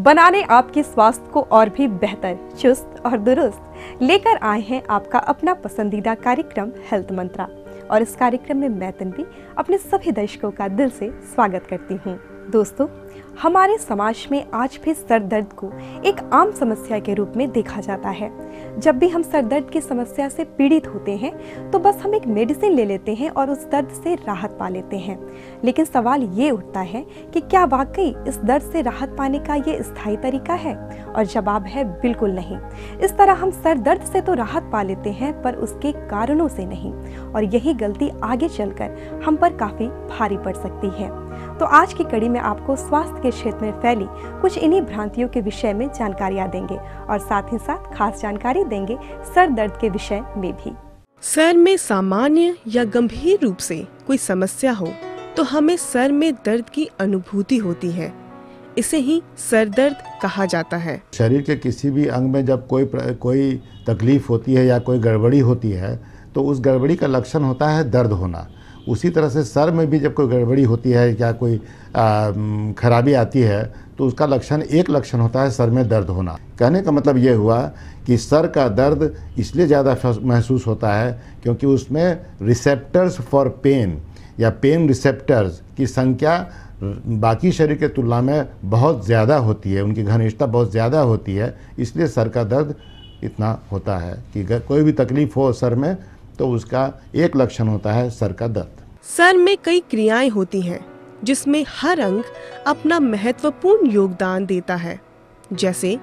बनाने आपके स्वास्थ्य को और भी बेहतर, चुस्त और दुरुस्त लेकर आए हैं आपका अपना पसंदीदा कार्यक्रम हेल्थ मंत्रा। और इस कार्यक्रम में मैं तन्वी अपने सभी दर्शकों का दिल से स्वागत करती हूँ। दोस्तों, हमारे समाज में आज भी सर दर्द को एक आम समस्या के रूप में देखा जाता है। जब भी हम सर दर्द की समस्या से पीड़ित होते हैं तो बस हम एक मेडिसिन ले लेते हैं और उस दर्द से राहत पा लेते हैं। लेकिन सवाल ये उठता है कि क्या वाकई इस दर्द से राहत पाने का ये स्थायी तरीका है? और जवाब है बिल्कुल नहीं। इस तरह हम सर दर्द से तो राहत पा लेते हैं पर उसके कारणों से नहीं, और यही गलती आगे चलकर हम पर काफी भारी पड़ सकती है। तो आज की कड़ी में आपको स्वास्थ्य के क्षेत्र में फैली कुछ इन्हीं भ्रांतियों के विषय में जानकारियां देंगे और साथ ही साथ खास जानकारी देंगे सर दर्द के विषय में भी। सर में सामान्य या गंभीर रूप से कोई समस्या हो तो हमें सर में दर्द की अनुभूति होती है। इसे ही सर दर्द कहा जाता है। शरीर के किसी भी अंग में जब कोई तकलीफ होती है या कोई गड़बड़ी होती है तो उस गड़बड़ी का लक्षण होता है दर्द होना। उसी तरह से सर में भी जब कोई गड़बड़ी होती है या कोई खराबी आती है तो उसका एक लक्षण होता है सर में दर्द होना। कहने का मतलब ये हुआ कि सर का दर्द इसलिए ज़्यादा महसूस होता है क्योंकि उसमें रिसेप्टर्स फॉर पेन या पेन रिसेप्टर्स की संख्या बाकी शरीर के तुलना में बहुत ज़्यादा होती है, उनकी घनिष्ठता बहुत ज़्यादा होती है। इसलिए सर का दर्द इतना होता है कि कोई भी तकलीफ हो सर में तो उसका एक लक्षण होता है सर का दर्द। सर में कई क्रियाएं होती हैं जिसमें हर अंग अपना महत्वपूर्ण योगदान देता है। जैसे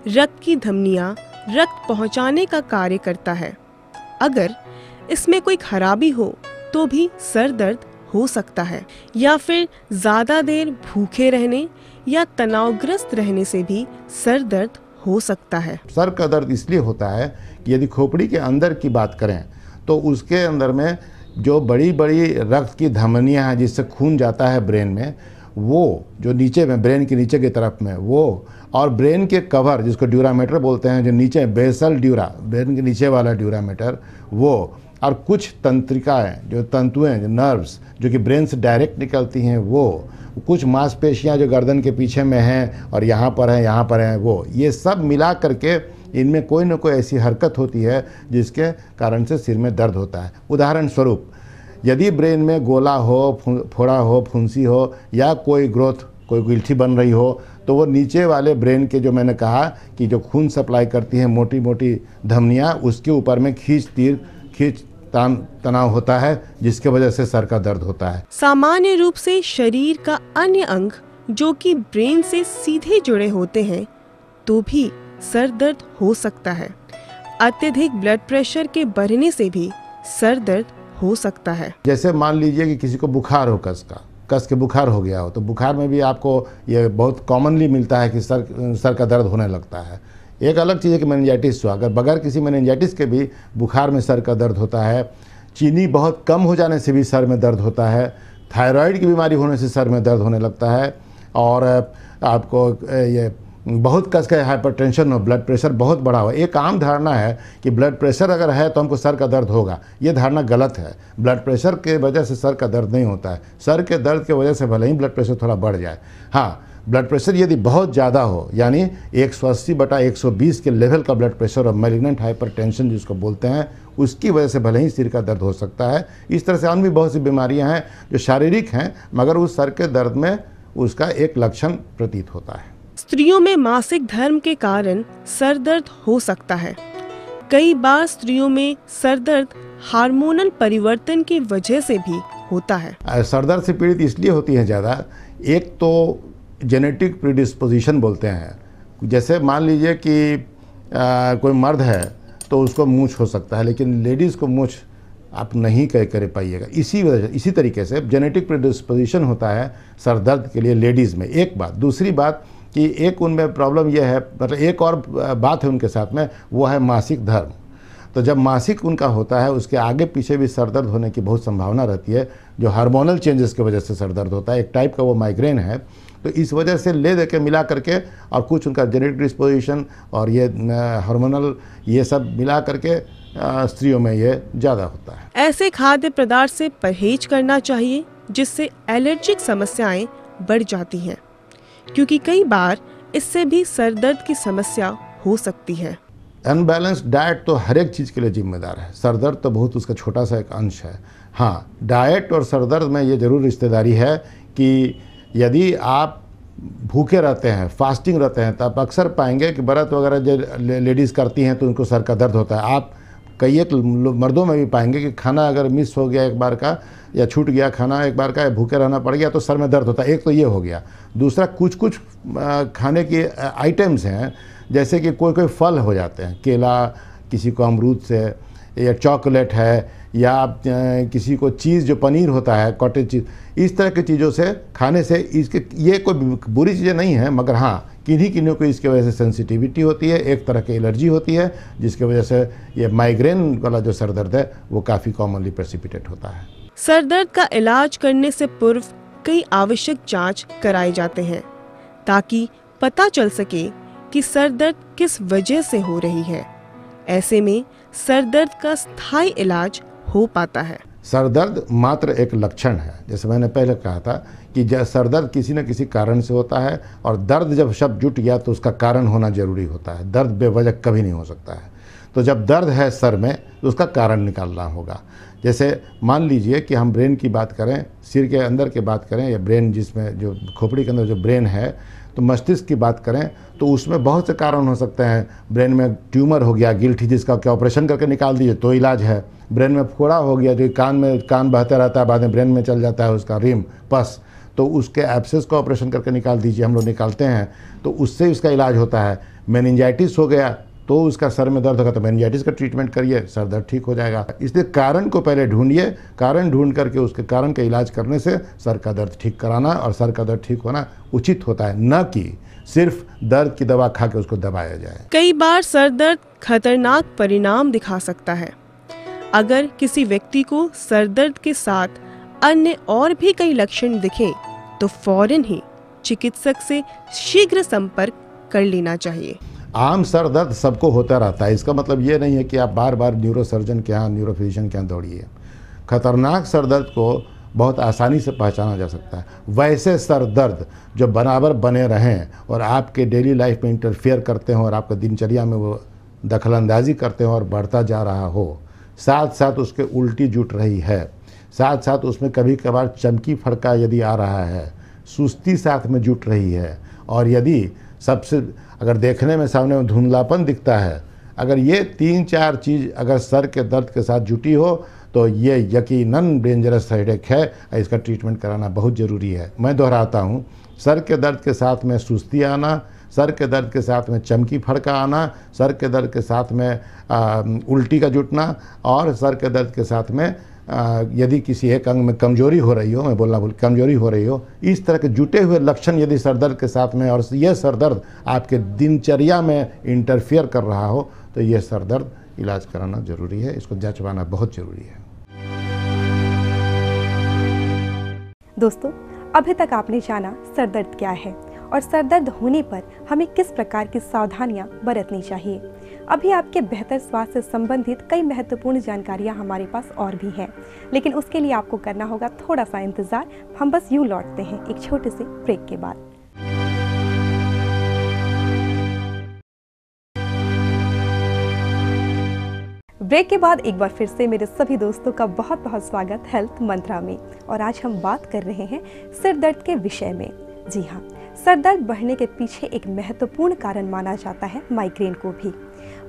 रक्त की धमनियां रक्त पहुंचाने का कार्य करता है। अगर इसमें कोई खराबी हो तो भी सर दर्द हो सकता है, या फिर ज्यादा देर भूखे रहने या तनावग्रस्त रहने से भी सर दर्द हो सकता है। सर का दर्द इसलिए होता है कि यदि खोपड़ी के अंदर की बात करें तो उसके अंदर में जो बड़ी बड़ी रक्त की धमनियां हैं जिससे खून जाता है ब्रेन में, वो जो नीचे में ब्रेन के नीचे की तरफ में वो, और ब्रेन के कवर जिसको ड्यूरामेटर बोलते हैं, जो नीचे बेसल ड्यूरा, ब्रेन के नीचे वाला ड्यूरामेटर वो, और कुछ तंत्रिकाएँ जो तंतुएँ जो नर्व्स जो कि ब्रेन से डायरेक्ट निकलती हैं वो, कुछ मांसपेशियाँ जो गर्दन के पीछे में हैं और यहाँ पर हैं वो, ये सब मिला करके इनमें कोई न कोई ऐसी हरकत होती है जिसके कारण से सिर में दर्द होता है। उदाहरण स्वरूप, यदि ब्रेन में गोला हो, फोड़ा हो, फुंसी हो या कोई ग्रोथ, कोई गिल्ठी बन रही हो तो वो नीचे वाले ब्रेन के जो मैंने कहा कि जो खून सप्लाई करती हैं मोटी मोटी धमनियाँ, उसके ऊपर में खींच तनाव होता है जिसके वजह से सर का दर्द होता है। सामान्य रूप से शरीर का अन्य अंग जो कि ब्रेन से सीधे जुड़े होते हैं तो भी सर दर्द हो सकता है। अत्यधिक ब्लड प्रेशर के बढ़ने से भी सर दर्द हो सकता है। जैसे मान लीजिए कि किसी को बुखार हो, कस के बुखार हो गया हो, तो बुखार में भी आपको ये बहुत कॉमनली मिलता है कि सर का दर्द होने लगता है। एक अलग चीज़ है कि मेनिंजाइटिस हुआ, अगर बगैर किसी मेनिंजाइटिस के भी बुखार में सर का दर्द होता है। चीनी बहुत कम हो जाने से भी सर में दर्द होता है। थायराइड की बीमारी होने से सर में दर्द होने लगता है। और आपको ये बहुत कस का हाइपरटेंशन हो, ब्लड प्रेशर बहुत बड़ा हो। एक आम धारणा है कि ब्लड प्रेशर अगर है तो हमको सर का दर्द होगा। ये धारणा गलत है। ब्लड प्रेशर के वजह से सर का दर्द नहीं होता है। सर के दर्द के वजह से भले ही ब्लड प्रेशर थोड़ा बढ़ जाए। हाँ, ब्लड प्रेशर यदि बहुत ज़्यादा हो, यानी 180/120 के लेवल का ब्लड प्रेशर और मैलिग्नेंट हाइपरटेंशन जिसको बोलते हैं, उसकी वजह से भले ही सिर का दर्द हो सकता है। इस तरह से अन्य भी बहुत सी बीमारियां हैं जो शारीरिक हैं मगर उस सर के दर्द में उसका एक लक्षण प्रतीत होता है। स्त्रियों में मासिक धर्म के कारण सर दर्द हो सकता है। कई बार स्त्रियों में सर दर्द हार्मोनल परिवर्तन की वजह से भी होता है। सर दर्द से पीड़ित इसलिए होती है ज़्यादा, एक तो जेनेटिक प्रीडिस्पोजिशन बोलते हैं। जैसे मान लीजिए कि कोई मर्द है तो उसको मूंछ हो सकता है, लेकिन लेडीज़ को मूंछ आप नहीं कर पाइएगा। इसी तरीके से जेनेटिक प्रीडिस्पोजिशन होता है सर दर्द के लिए लेडीज़ में। एक बात। दूसरी बात कि एक उनमें प्रॉब्लम यह है, मतलब एक और बात है उनके साथ में, वो है मासिक धर्म। तो जब मासिक उनका होता है उसके आगे पीछे भी सर दर्द होने की बहुत संभावना रहती है, जो हार्मोनल चेंजेस की वजह से सर दर्द होता है। एक टाइप का वो माइग्रेन है। तो इस वजह से ले दे के मिला करके और कुछ उनका जेनेटिक डिस्पोजिशन और ये हार्मोनल ये सब मिला करके स्त्रियों में ये ज़्यादा होता है। ऐसे खाद्य पदार्थ से परहेज करना चाहिए जिससे एलर्जिक समस्याएं बढ़ जाती हैं, क्योंकि कई बार इससे भी सर दर्द की समस्या हो सकती है। अनबैलेंस्ड डाइट तो हर एक चीज़ के लिए जिम्मेदार है, सर दर्द तो बहुत उसका छोटा सा एक अंश है। हाँ, डाइट और सर दर्द में ये ज़रूर रिश्तेदारी है कि यदि आप भूखे रहते हैं, फास्टिंग रहते हैं, तो आप अक्सर पाएंगे कि व्रत वगैरह जो लेडीज़ करती हैं तो उनको सर का दर्द होता है। आप कई एक मर्दों में भी पाएंगे कि खाना अगर मिस हो गया एक बार का या छूट गया खाना एक बार का या भूखे रहना पड़ गया तो सर में दर्द होता है। एक तो ये हो गया। दूसरा, कुछ कुछ खाने के आइटम्स हैं, जैसे कि कोई कोई फल हो जाते हैं, केला, किसी को अमरूद से, या चॉकलेट है, या किसी को चीज़ जो पनीर होता है, कॉटेज चीज़, इस तरह की चीज़ों से खाने से इसके ये कोई बुरी चीज़ें नहीं हैं, मगर हाँ किन्हीं को इसकी वजह से सेंसिटिविटी होती है, एक तरह की एलर्जी होती है, जिसकी वजह से ये माइग्रेन वाला जो सर दर्द है वो काफ़ी कॉमनली प्रेसिपिटेट होता है। सर दर्द का इलाज करने से पूर्व कई आवश्यक जांच कराए जाते हैं ताकि पता चल सके कि सर दर्द किस वजह से हो रही है। ऐसे में सर दर्द का स्थायी इलाज हो पाता है। सर दर्द मात्र एक लक्षण है, जैसे मैंने पहले कहा था कि सर दर्द किसी न किसी कारण से होता है, और दर्द जब शब्द जुट गया तो उसका कारण होना जरूरी होता है। दर्द बेवजह कभी नहीं हो सकता है। तो जब दर्द है सर में तो उसका कारण निकालना होगा। जैसे मान लीजिए कि हम ब्रेन की बात करें, सिर के अंदर की बात करें, या ब्रेन जिसमें जो खोपड़ी के अंदर जो ब्रेन है, तो मस्तिष्क की बात करें तो उसमें बहुत से कारण हो सकते हैं। ब्रेन में ट्यूमर हो गया गिल्टी, जिसका क्या ऑपरेशन करके निकाल दीजिए तो इलाज है। ब्रेन में फोड़ा हो गया, जो कान बहते रहता है, बाद में ब्रेन में चल जाता है उसका रिम पस, तो उसके एब्सेस का ऑपरेशन करके निकाल दीजिए, हम लोग निकालते हैं, तो उससे उसका इलाज होता है। मेनिंजाइटिस हो गया तो उसका सर में दर्द होगा तो मेनिंजाइटिस का ट्रीटमेंट करिए, सर दर्द ठीक हो जाएगा। इसलिए कारण को पहले ढूंढिए, कारण ढूंढ करके उसके कारण का इलाज करने से सर का दर्द ठीक कराना और सर का दर्द ठीक होना उचित होता है, न कि सिर्फ दर्द की दवा खा के उसको दबाया जाए। कई बार सर दर्द खतरनाक परिणाम दिखा सकता है। अगर किसी व्यक्ति को सर दर्द के साथ अन्य और भी कई लक्षण दिखें तो फौरन ही चिकित्सक से शीघ्र संपर्क कर लेना चाहिए। आम सर दर्द सबको होता रहता है, इसका मतलब ये नहीं है कि आप बार बार न्यूरोसर्जन के यहाँ, न्यूरोफिजिशियन के यहाँ दौड़िए। खतरनाक सर दर्द को बहुत आसानी से पहचाना जा सकता है। वैसे सर दर्द जो बराबर बने रहें और आपके डेली लाइफ में इंटरफेयर करते हों और आपका दिनचर्या में वो दखलंदाजी करते हों और बढ़ता जा रहा हो, साथ साथ उसके उल्टी जुट रही है, साथ साथ उसमें कभी कभार चमकी फड़का यदि आ रहा है, सुस्ती साथ में जुट रही है, और यदि सबसे अगर देखने में सामने में धुंधलापन दिखता है, अगर ये 3-4 चीज़ अगर सर के दर्द के साथ जुटी हो तो ये यकीनन डेंजरस हेडेक है, इसका ट्रीटमेंट कराना बहुत ज़रूरी है। मैं दोहराता हूँ, सर के दर्द के साथ में सुस्ती आना, सर के दर्द के साथ में चमकी फड़का आना, सर के दर्द के साथ में उल्टी का जुटना, और सर के दर्द के साथ में यदि किसी एक अंग में कमजोरी हो रही हो, मैं बोलना भूल, कमजोरी हो रही हो, इस तरह के जुटे हुए लक्षण यदि सर दर्द के साथ में, और यह सर दर्द आपके दिनचर्या में इंटरफेयर कर रहा हो, तो यह सर दर्द इलाज कराना जरूरी है, इसको जांचवाना बहुत जरूरी है। दोस्तों, अभी तक आपने जाना सर दर्द क्या है और सर दर्द होने पर हमें किस प्रकार की सावधानियां बरतनी चाहिए। अभी आपके बेहतर स्वास्थ्य से संबंधित कई महत्वपूर्ण जानकारियां हमारे पास और भी हैं, लेकिन उसके लिए आपको करना होगा थोड़ा सा इंतजार। हम बस यूं लौटते हैं एक छोटे से ब्रेक के बाद। ब्रेक के बाद एक बार फिर से मेरे सभी दोस्तों का बहुत बहुत स्वागत हेल्थ मंत्रा में। और आज हम बात कर रहे हैं सिर दर्द के विषय में। जी हाँ, सर दर्द बढ़ने के पीछे एक महत्वपूर्ण कारण माना जाता है माइग्रेन को भी।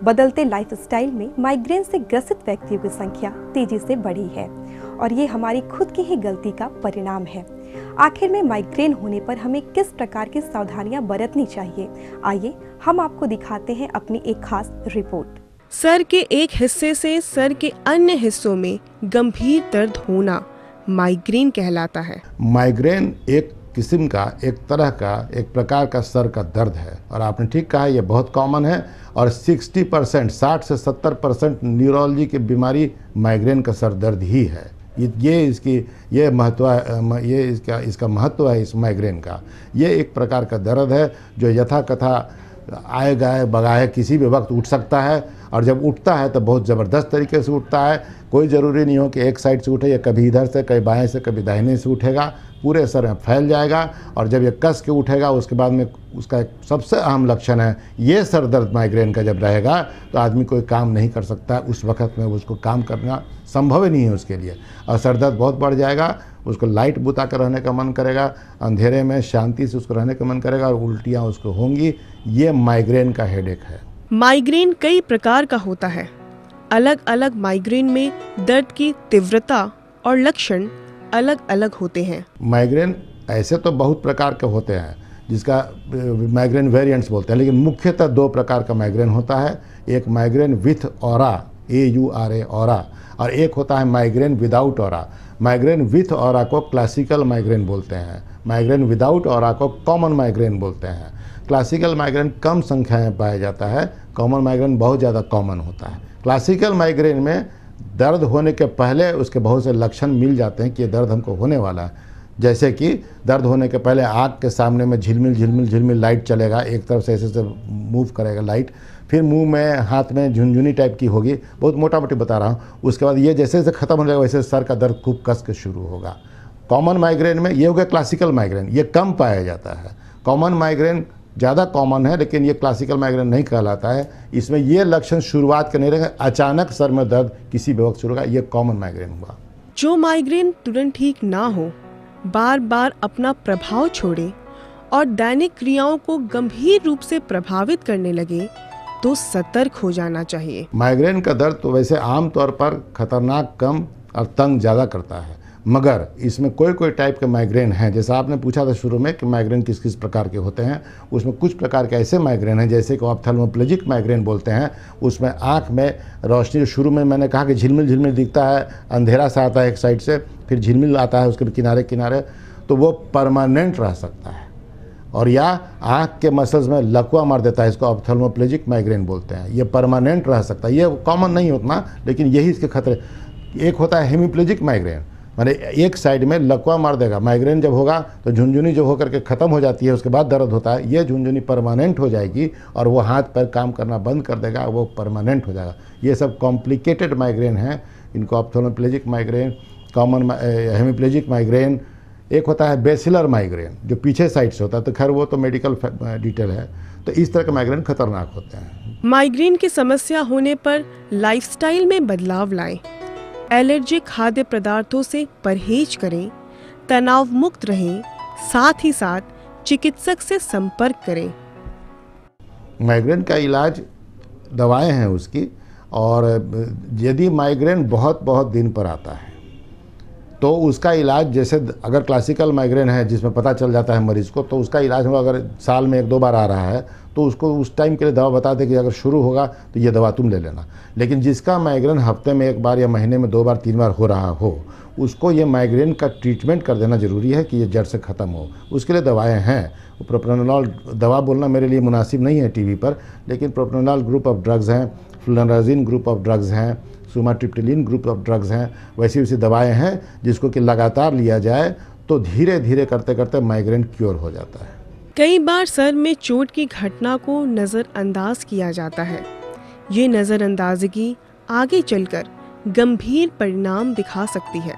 बदलते लाइफस्टाइल में माइग्रेन से ग्रसित व्यक्तियों की संख्या तेजी से बढ़ी है और ये हमारी खुद की ही गलती का परिणाम है। आखिर में माइग्रेन होने पर हमें किस प्रकार की सावधानियां बरतनी चाहिए, आइए हम आपको दिखाते हैं अपनी एक खास रिपोर्ट। सर के एक हिस्से से सर के अन्य हिस्सों में गंभीर दर्द होना माइग्रेन कहलाता है। माइग्रेन एक किस्म का, एक तरह का, एक प्रकार का सर का दर्द है, और आपने ठीक कहा, ये बहुत कॉमन है, और 60% 60 से 70% न्यूरोलॉजी की बीमारी माइग्रेन का सर दर्द ही है। ये इसका महत्व है इस माइग्रेन का। ये एक प्रकार का दर्द है जो यथा कथा आए गाए बगाए किसी भी वक्त उठ सकता है, और जब उठता है तो बहुत ज़बरदस्त तरीके से उठता है। कोई ज़रूरी नहीं हो कि एक साइड से उठे, या कभी इधर से, कभी बाएं से, कभी दाहिने से उठेगा। पूरे सर में फैल जाएगा और जब ये कस के उठेगा उसके बाद में उसका एक सबसे अहम लक्षण है ये सर दर्द माइग्रेन का जब रहेगा तो आदमी कोई काम नहीं कर सकता, उस वक्त में उसको काम करना संभव ही नहीं है उसके लिए, और सर दर्द बहुत बढ़ जाएगा, उसको लाइट बुता कर रहने का मन करेगा, अंधेरे में शांति से उसको रहने का मन करेगा और उल्टियाँ उसको होंगी। ये माइग्रेन का हेडेक है। माइग्रेन कई प्रकार का होता है। अलग अलग माइग्रेन में दर्द की तीव्रता और लक्षण अलग अलग होते हैं। माइग्रेन ऐसे तो बहुत प्रकार के होते हैं जिसका माइग्रेन वेरिएंट्स बोलते हैं, लेकिन मुख्यतः 2 प्रकार का माइग्रेन होता है। एक migraine with aura, AURA aura, और एक होता है migraine without aura. Migraine with aura को क्लासिकल माइग्रेन बोलते हैं, माइग्रेन विदाउट ऑरा को कॉमन माइग्रेन बोलते हैं। क्लासिकल माइग्रेन कम संख्या में पाया जाता है, कॉमन माइग्रेन बहुत ज़्यादा कॉमन होता है। क्लासिकल माइग्रेन में दर्द होने के पहले उसके बहुत से लक्षण मिल जाते हैं कि ये दर्द हमको होने वाला है। जैसे कि दर्द होने के पहले आँख के सामने में झिलमिल झिलमिल झिलमिल लाइट चलेगा, एक तरफ से ऐसे मूव करेगा लाइट, फिर मुंह में हाथ में झुनझुनी टाइप की होगी, बहुत मोटा मोटी बता रहा हूँ। उसके बाद ये जैसे जैसे खत्म हो जाएगा वैसे सर का दर्द खूब कस के शुरू होगा। कॉमन माइग्रेन में ये हो गया क्लासिकल माइग्रेन, ये कम पाया जाता है। कॉमन माइग्रेन ज़्यादा कॉमन है लेकिन ये क्लासिकल माइग्रेन नहीं कहलाता है। इसमें ये लक्षण शुरुआत के नहीं रहेगा, अचानक सर में दर्द किसी भी वक्त शुरू होगा, ये कॉमन माइग्रेन हुआ। जो माइग्रेन तुरंत ठीक ना हो, बार बार अपना प्रभाव छोड़े और दैनिक क्रियाओं को गंभीर रूप से प्रभावित करने लगे तो सतर्क हो जाना चाहिए। माइग्रेन का दर्द तो वैसे आमतौर पर खतरनाक कम और तंग ज़्यादा करता है, मगर इसमें कोई कोई टाइप के माइग्रेन हैं। जैसा आपने पूछा था शुरू में कि माइग्रेन किस किस प्रकार के होते हैं, उसमें कुछ प्रकार के ऐसे माइग्रेन हैं जैसे कि ऑप्थेल्मोप्लेजिक माइग्रेन बोलते हैं। उसमें आँख में रोशनी, शुरू में मैंने कहा कि झिलमिल झिलमिल दिखता है, अंधेरा सा आता है एक साइड से, फिर झिलमिल आता है उसके किनारे किनारे, तो वो परमानेंट रह सकता है। और या आँख के मसल्स में लकवा मार देता है, इसको ऑप्थेल्मोप्लेजिक माइग्रेन बोलते हैं। ये परमानेंट रह सकता है, ये कॉमन नहीं होता लेकिन यही इसके खतरे। एक होता है हेमीप्लेजिक माइग्रेन, माने एक साइड में लकवा मार देगा। माइग्रेन जब होगा तो झुनझुनी जो होकर के ख़त्म हो जाती है उसके बाद दर्द होता है, ये झुनझुनी परमानेंट हो जाएगी और वो हाथ पैर काम करना बंद कर देगा, वो परमानेंट हो जाएगा। ये सब कॉम्प्लिकेटेड माइग्रेन हैं, इनको ऑप्थेल्मोप्लेजिक माइग्रेन, कॉमन हेमीप्लेजिक माइग्रेन। एक होता है बेसिलर माइग्रेन जो पीछे साइड से होता है, तो खैर वो तो मेडिकल डिटेल है। तो इस तरह के माइग्रेन खतरनाक होते हैं। माइग्रेन की समस्या होने पर लाइफस्टाइल में बदलाव लाएं, एलर्जिक खाद्य पदार्थों से परहेज करें, तनाव मुक्त रहें, साथ ही साथ चिकित्सक से संपर्क करें। माइग्रेन का इलाज दवाएं हैं उसकी, और यदि माइग्रेन बहुत बहुत दिन पर आता है तो उसका इलाज, जैसे अगर क्लासिकल माइग्रेन है जिसमें पता चल जाता है मरीज को, तो उसका इलाज हम अगर साल में 1-2 बार आ रहा है तो उसको उस टाइम के लिए दवा बता दें कि अगर शुरू होगा तो ये दवा तुम ले लेना। लेकिन जिसका माइग्रेन हफ्ते में 1 बार या महीने में 2 बार 3 बार हो रहा हो, उसको ये माइग्रेन का ट्रीटमेंट कर देना ज़रूरी है कि ये जड़ से ख़त्म हो। उसके लिए दवाएँ हैं। प्रोप्रानोलॉल दवा बोलना मेरे लिए मुनासिब नहीं है टीवी पर, लेकिन प्रोप्रानोलॉल ग्रुप ऑफ ड्रग्स हैं, फ्लोनाराजिन ग्रुप ऑफ ड्रग्स हैं, सुमाट्रिप्टिलिन ग्रुप ऑफ ड्रग्स हैं, वैसी वैसी दवाएं हैं जिसको कि लगातार लिया जाए तो धीरे धीरे करते करते माइग्रेन क्योर हो जाता है। कई बार सर में चोट की घटना को नज़रअंदाज किया जाता है। ये नज़रअंदाजगी आगे चलकर गंभीर परिणाम दिखा सकती है,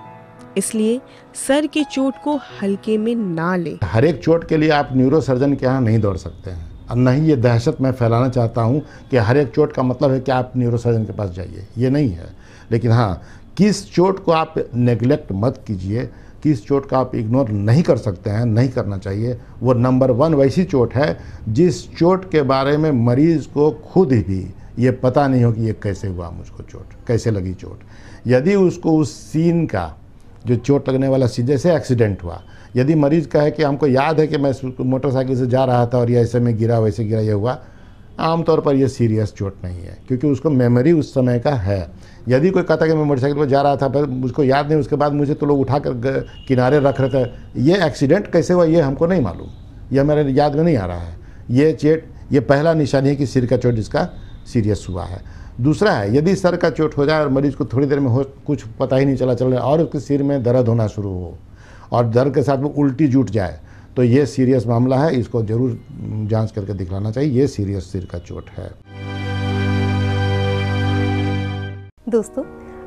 इसलिए सर की चोट को हल्के में ना लें। हर एक चोट के लिए आप न्यूरोसर्जन के यहाँ नहीं दौड़ सकते हैं, और नहीं ये दहशत मैं फैलाना चाहता हूँ कि हर एक चोट का मतलब है कि आप न्यूरोसर्जन के पास जाइए, ये नहीं है। लेकिन हाँ, किस चोट को आप नेग्लेक्ट मत कीजिए, किस चोट का आप इग्नोर नहीं कर सकते हैं, नहीं करना चाहिए। वो नंबर 1 वैसी चोट है जिस चोट के बारे में मरीज़ को खुद भी ये पता नहीं हो कि ये कैसे हुआ, मुझको चोट कैसे लगी चोट। यदि उसको उस सीन का, जो चोट लगने वाला सीन, जैसे एक्सीडेंट हुआ, यदि मरीज़ कहे कि हमको याद है कि मैं मोटरसाइकिल से जा रहा था और ये ऐसे में गिरा वैसे गिरा, ये हुआ, आमतौर पर ये सीरियस चोट नहीं है, क्योंकि उसको मेमोरी उस समय का है। यदि कोई कहता है कि मैं मोटरसाइकिल पर जा रहा था पर मुझको याद नहीं, उसके बाद मुझे तो लोग उठा कर किनारे रख रहे थे, ये एक्सीडेंट कैसे हुआ ये हमको नहीं मालूम, यह मेरे याद में नहीं आ रहा है। ये पहला निशानी है कि सिर का चोट जिसका सीरियस हुआ है। दूसरा है, यदि सर का चोट हो जाए और मरीज़ को थोड़ी देर में हो कुछ पता ही नहीं चल रहा और उसके सिर में दर्द होना शुरू हो और दर्द के साथ में उल्टी जुट जाए, तो ये सीरियस मामला है, इसको जरूर जांच करके दिखलाना चाहिए, ये सीरियस सिर का चोट है। दोस्तों,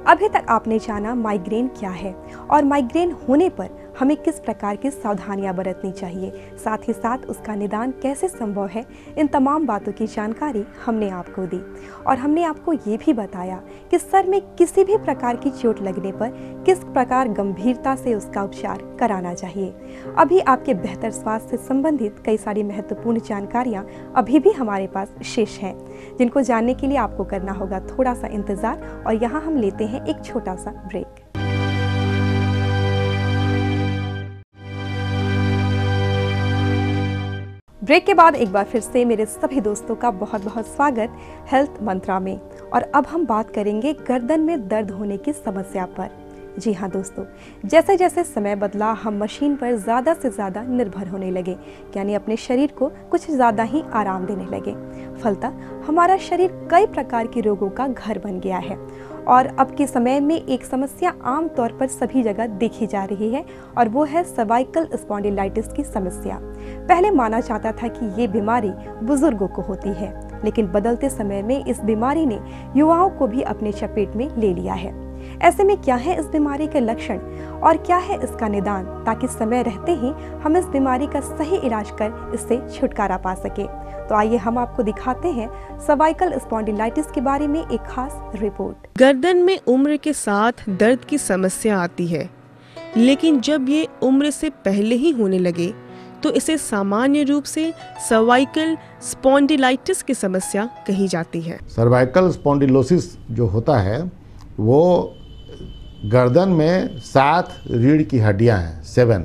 अभी तक आपने जाना माइग्रेन क्या है और माइग्रेन होने पर हमें किस प्रकार की सावधानियां बरतनी चाहिए, साथ ही साथ उसका निदान कैसे संभव है, इन तमाम बातों की जानकारी हमने आपको दी। और हमने आपको ये भी बताया कि सर में किसी भी प्रकार की चोट लगने पर किस प्रकार गंभीरता से उसका उपचार कराना चाहिए। अभी आपके बेहतर स्वास्थ्य से संबंधित कई सारी महत्वपूर्ण जानकारियां अभी भी हमारे पास शेष हैं, जिनको जानने के लिए आपको करना होगा थोड़ा सा इंतजार। और यहाँ हम लेते हैं एक छोटा सा ब्रेक। ब्रेक के बाद एक बार फिर से मेरे सभी दोस्तों का बहुत बहुत स्वागत हेल्थ मंत्रा में। और अब हम बात करेंगे गर्दन में दर्द होने की समस्या पर। जी हाँ दोस्तों, जैसे जैसे समय बदला हम मशीन पर ज़्यादा से ज़्यादा निर्भर होने लगे, यानी अपने शरीर को कुछ ज़्यादा ही आराम देने लगे। फलतः हमारा शरीर कई प्रकार के रोगों का घर बन गया है। और अब के समय में एक समस्या आम तौर पर सभी जगह देखी जा रही है, और वो है सर्वाइकल स्पॉन्डिलाइटिस की समस्या। पहले माना जाता था कि ये बीमारी बुजुर्गों को होती है, लेकिन बदलते समय में इस बीमारी ने युवाओं को भी अपने चपेट में ले लिया है। ऐसे में क्या है इस बीमारी के लक्षण और क्या है इसका निदान, ताकि समय रहते ही हम इस बीमारी का सही इलाज कर इससे छुटकारा पा सके। तो आइए हम आपको दिखाते हैं सर्वाइकल स्पॉन्डिलाइटिस के बारे में एक खास रिपोर्ट। गर्दन में उम्र के साथ दर्द की समस्या आती है, लेकिन जब ये उम्र से पहले ही होने लगे तो इसे सामान्य रूप से सर्वाइकल स्पॉन्डिलाइटिस की समस्या कही जाती है। सर्वाइकल स्पॉन्डिलोसिस जो होता है वो गर्दन में 7 रीढ़ की हड्डियां हैं, 7।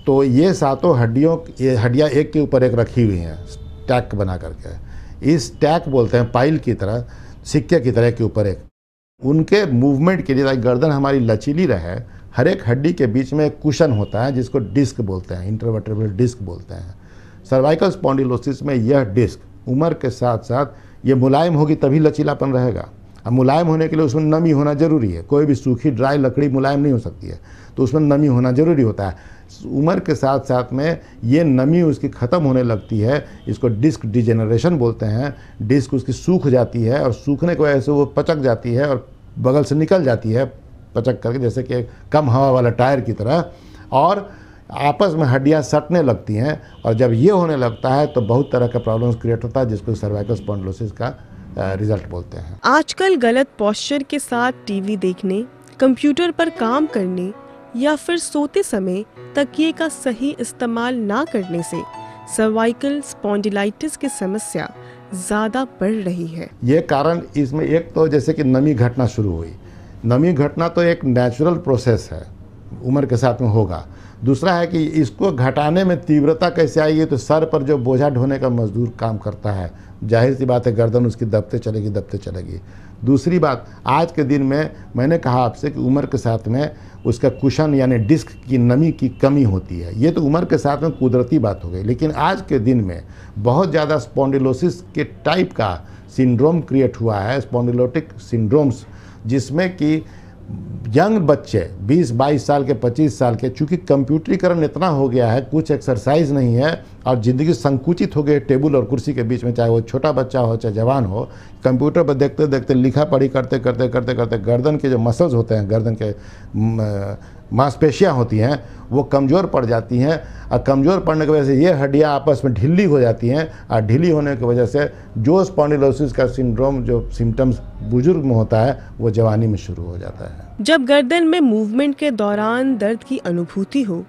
तो ये सातों हड्डियां एक के ऊपर एक रखी हुई हैं स्टैक बना करके। इस स्टैक बोलते हैं पाइल की तरह, सिक्के की तरह के ऊपर एक। उनके मूवमेंट के लिए, ताकि गर्दन हमारी लचीली रहे, हर एक हड्डी के बीच में एक कुशन होता है जिसको डिस्क बोलते हैं, इंटरवर्टेब्रल डिस्क बोलते हैं। सर्वाइकल स्पॉन्डिलोसिस में यह डिस्क उम्र के साथ साथ ये मुलायम होगी तभी लचीलापन रहेगा। अब मुलायम होने के लिए उसमें नमी होना जरूरी है। कोई भी सूखी ड्राई लकड़ी मुलायम नहीं हो सकती है, तो उसमें नमी होना जरूरी होता है। उम्र के साथ साथ में ये नमी उसकी ख़त्म होने लगती है, इसको डिस्क डिजेनरेशन बोलते हैं। डिस्क उसकी सूख जाती है और सूखने की वजह से वो पचक जाती है और बगल से निकल जाती है पचक करके, जैसे कि कम हवा वाला टायर की तरह, और आपस में हड्डियां सटने लगती हैं। और जब ये होने लगता है तो बहुत तरह का प्रॉब्लम्स क्रिएट होता है, जिसको सर्वाइकल स्पॉन्डिलोसिस का रिजल्ट बोलते हैं। आजकल गलत पोस्चर के साथ टीवी देखने, कंप्यूटर पर काम करने या फिर सोते समय तकिए का सही इस्तेमाल ना करने से सर्वाइकल स्पॉन्डिलाइटिस की समस्या ज़्यादा बढ़ रही है। ये कारण इसमें एक तो जैसे कि नमी घटना शुरू हुई। नमी घटना तो एक नेचुरल प्रोसेस है, उम्र के साथ में होगा। दूसरा है कि इसको घटाने में तीव्रता कैसे आएगी, तो सर पर जो बोझा ढोने का मजदूर काम करता है, जाहिर सी बात है गर्दन उसकी दबते चलेगी। दूसरी बात, आज के दिन में मैंने कहा आपसे कि उम्र के साथ में उसका कुशन यानी डिस्क की नमी की कमी होती है। ये तो उम्र के साथ में कुदरती बात हो गई, लेकिन आज के दिन में बहुत ज़्यादा स्पॉन्डिलोसिस के टाइप का सिंड्रोम क्रिएट हुआ है, स्पॉन्डिलोटिक सिंड्रोम्स, जिसमें कि यंग बच्चे 20-22 साल के, 25 साल के, चूँकि कंप्यूटरीकरण इतना हो गया है, कुछ एक्सरसाइज नहीं है और ज़िंदगी संकुचित हो गई टेबल और कुर्सी के बीच में, चाहे वो छोटा बच्चा हो चाहे जवान हो, कंप्यूटर पर देखते देखते लिखा पढ़ी करते गर्दन के जो मसल्स होते हैं, गर्दन के मांसपेशियाँ होती हैं, वो कमज़ोर पड़ जाती हैं। और कमज़ोर पड़ने की वजह से ये हड्डियाँ आपस में ढीली हो जाती हैं, और ढीली होने की वजह से जो स्पॉन्डिलोसिस का सिंड्रोम, जो सिम्टम्स बुजुर्ग में होता है, वो जवानी में शुरू हो जाता है। जब गर्दन में मूवमेंट के दौरान दर्द की अनुभूति हो,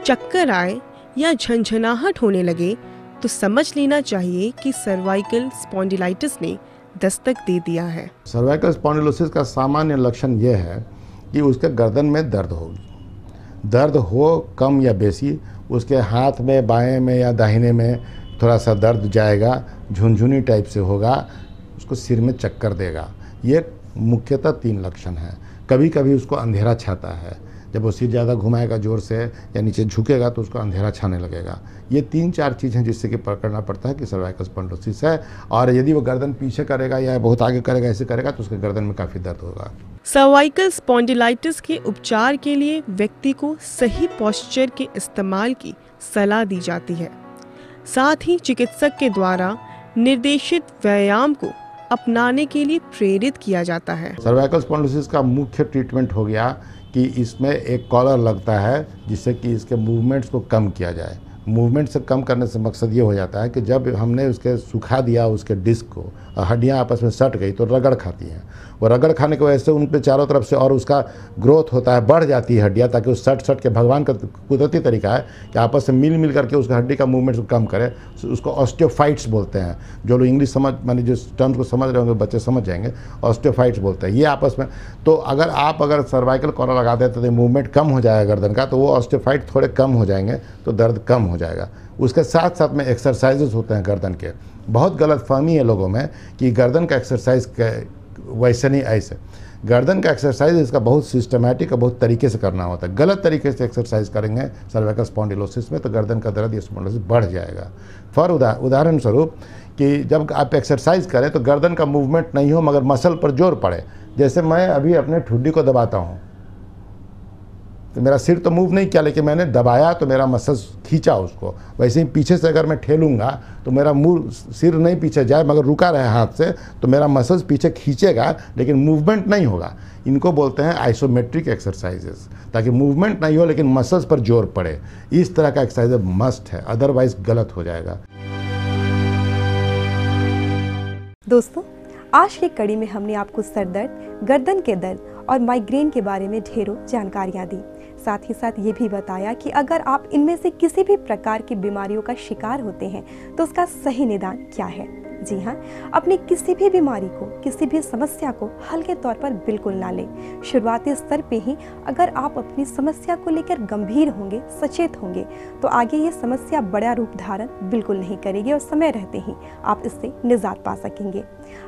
चक्कर आए या झंझनाहट होने लगे, तो समझ लेना चाहिए कि सर्वाइकल स्पॉन्डिलाइटिस ने दस्तक दे दिया है। सर्वाइकल स्पॉन्डिलोसिस का सामान्य लक्षण यह है कि उसके गर्दन में दर्द होगी। दर्द हो कम या बेसी, उसके हाथ में, बाएं में या दाहिने में थोड़ा सा दर्द जाएगा, झुनझुनी टाइप से होगा, उसको सिर में चक्कर देगा। ये मुख्यतः 3 लक्षण हैं। कभी कभी उसको अंधेरा छाता है, जब वो सिर ज़्यादा घुमाएगा जोर से या नीचे झुकेगा तो उसको अंधेरा छाने लगेगा। ये 3-4 चीज़ हैं जिससे कि पकड़ना पड़ता है कि सर्वाइकल स्पॉन्डिलोसिस है। और यदि वो गर्दन पीछे करेगा या बहुत आगे करेगा, ऐसे करेगा, तो उसके गर्दन में काफ़ी दर्द होगा। सर्वाइकल स्पॉन्डिलाइटिस के उपचार के लिए व्यक्ति को सही पोस्चर के इस्तेमाल की सलाह दी जाती है। साथ ही चिकित्सक के द्वारा निर्देशित व्यायाम को अपनाने के लिए प्रेरित किया जाता है। सर्वाइकल स्पॉन्डिलोसिस का मुख्य ट्रीटमेंट हो गया कि इसमें एक कॉलर लगता है जिससे कि इसके मूवमेंट्स को कम किया जाए। मूवमेंट से कम करने से मकसद ये हो जाता है कि जब हमने उसके सुखा दिया उसके डिस्क को और हड्डियाँ आपस में सट गई तो रगड़ खाती हैं। वो रगड़ खाने की वजह से उन पे चारों तरफ से और उसका ग्रोथ होता है, बढ़ जाती है हड्डियाँ, ताकि उस सट के भगवान का कुदरती तरीका है कि आपस में मिल करके उसका हड्डी का मूवमेंट को कम करे। उसको ऑस्टियोफाइट्स बोलते हैं। जो लोग इंग्लिश माने जो टर्म्स को समझ रहे होंगे बच्चे समझ जाएंगे, ऑस्टियोफाइट्स बोलते हैं ये आपस में। तो अगर सर्वाइकल कॉलर लगा देते तो मूवमेंट कम हो जाएगा गर्दन का, तो वो ऑस्टियोफाइट थोड़े कम हो जाएंगे तो दर्द कम हो जाएगा। उसके साथ साथ में एक्सरसाइजेस होते हैं गर्दन के। बहुत गलतफहमी है लोगों में कि गर्दन का एक्सरसाइज वैसे नहीं ऐसे। गर्दन का एक्सरसाइज इसका बहुत सिस्टमैटिक और बहुत तरीके से करना होता है। गलत तरीके से एक्सरसाइज करेंगे सर्वाइकल स्पॉन्डिलोसिस में तो गर्दन का दर्द या स्पॉन्डिलोसिस बढ़ जाएगा। फॉर उदाहरण स्वरूप कि जब आप एक्सरसाइज करें तो गर्दन का मूवमेंट नहीं हो मगर मसल पर जोर पड़े। जैसे मैं अभी अपने ठुड्डी को दबाता हूँ तो मेरा सिर तो मूव नहीं किया, लेकिन मैंने दबाया तो मेरा मसल्स खींचा उसको। वैसे ही पीछे से अगर मैं ठेलूंगा तो मेरा मुंह सिर नहीं पीछे जाए मगर रुका रहे हाथ से तो मेरा मसल्स पीछे खींचेगा लेकिन मूवमेंट नहीं होगा। इनको बोलते हैं आइसोमेट्रिक एक्सरसाइजेस, ताकि मूवमेंट नहीं हो लेकिन मसल्स पर जोर पड़े। इस तरह का एक्सरसाइज मस्ट है, अदरवाइज गलत हो जाएगा। दोस्तों, आज की कड़ी में हमने आपको सर दर्द, गर्दन के दर्द और माइग्रेन के बारे में ढेरों जानकारियां दी। साथ ही साथ ये भी बताया कि अगर आप इनमें से किसी भी प्रकार की बीमारियों का शिकार होते हैं तो उसका सही निदान क्या है। जी हाँ, अपनी किसी भी बीमारी को, किसी भी समस्या को हल्के तौर पर बिल्कुल ना लें। शुरुआती स्तर पे ही अगर आप अपनी समस्या को लेकर गंभीर होंगे, सचेत होंगे तो आगे ये समस्या बड़ा रूप धारण बिल्कुल नहीं करेगी और समय रहते ही आप इससे निजात पा सकेंगे।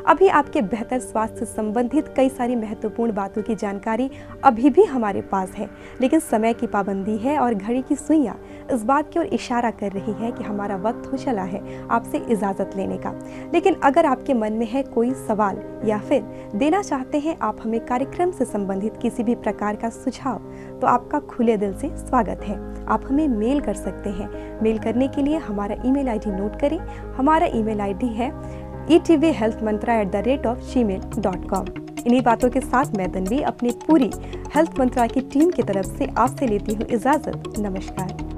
अभी आपके बेहतर स्वास्थ्य से संबंधित कई सारी महत्वपूर्ण बातों की जानकारी अभी भी हमारे पास है, लेकिन समय की पाबंदी है और घड़ी की सुइयां इस बात की ओर इशारा कर रही है कि हमारा वक्त हो चला है आपसे इजाज़त लेने का। लेकिन अगर आपके मन में है कोई सवाल या फिर देना चाहते हैं आप हमें कार्यक्रम से संबंधित किसी भी प्रकार का सुझाव, तो आपका खुले दिल से स्वागत है। आप हमें मेल कर सकते हैं। मेल करने के लिए हमारा ईमेल आईडी नोट करें। हमारा ईमेल आईडी है etvhealthmantra@gmail.com। इन्हीं बातों के साथ मैं तन्वी अपनी पूरी हेल्थ मंत्रा की टीम की तरफ से आपसे लेती हूँ इजाज़त। नमस्कार।